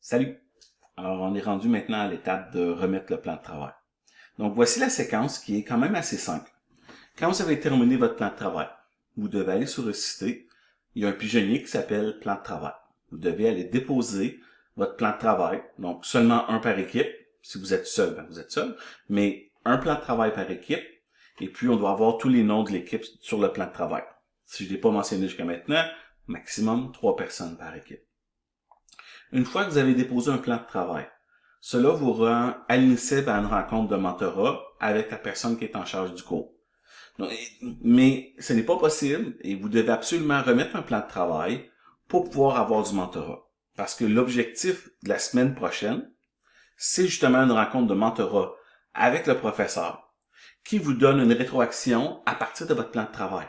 Salut! Alors, on est rendu maintenant à l'étape de remettre le plan de travail. Donc, voici la séquence qui est quand même assez simple. Quand vous avez terminé votre plan de travail, vous devez aller sur le site. Il y a un pigeonnier qui s'appelle plan de travail. Vous devez aller déposer votre plan de travail. Donc, seulement un par équipe. Si vous êtes seul, vous êtes seul. Mais un plan de travail par équipe. Et puis, on doit avoir tous les noms de l'équipe sur le plan de travail. Si je ne l'ai pas mentionné jusqu'à maintenant, maximum 3 personnes par équipe. Une fois que vous avez déposé un plan de travail, cela vous rend admissible à une rencontre de mentorat avec la personne qui est en charge du cours. Donc, mais ce n'est pas possible et vous devez absolument remettre un plan de travail pour pouvoir avoir du mentorat. Parce que l'objectif de la semaine prochaine, c'est justement une rencontre de mentorat avec le professeur qui vous donne une rétroaction à partir de votre plan de travail.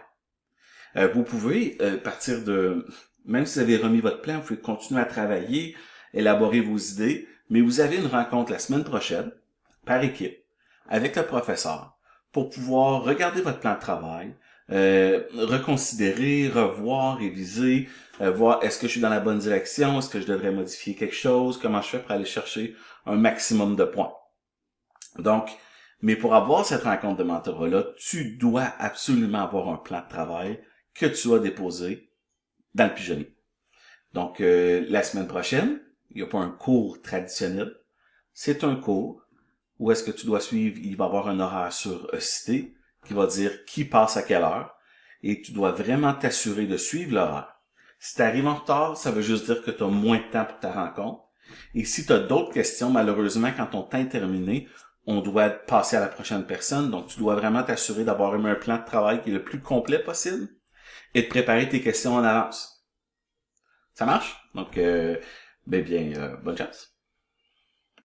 Vous pouvez partir de... Même si vous avez remis votre plan, vous pouvez continuer à travailler, élaborer vos idées, mais vous avez une rencontre la semaine prochaine, par équipe, avec le professeur, pour pouvoir regarder votre plan de travail, reconsidérer, revoir, réviser, voir est-ce que je suis dans la bonne direction, est-ce que je devrais modifier quelque chose, comment je fais pour aller chercher un maximum de points. Donc, mais pour avoir cette rencontre de mentorat-là, tu dois absolument avoir un plan de travail que tu as déposé dans le pigeonnier. Donc, la semaine prochaine, il n'y a pas un cours traditionnel. C'est un cours où est-ce que tu dois suivre, il va y avoir un horaire sur Cité qui va dire qui passe à quelle heure et tu dois vraiment t'assurer de suivre l'horaire. Si tu arrives en retard, ça veut juste dire que tu as moins de temps pour ta rencontre. Et si tu as d'autres questions, malheureusement, quand ton temps est terminé, on doit passer à la prochaine personne. Donc, tu dois vraiment t'assurer d'avoir un plan de travail qui est le plus complet possible et de préparer tes questions en avance. Ça marche? Donc, bonne chance.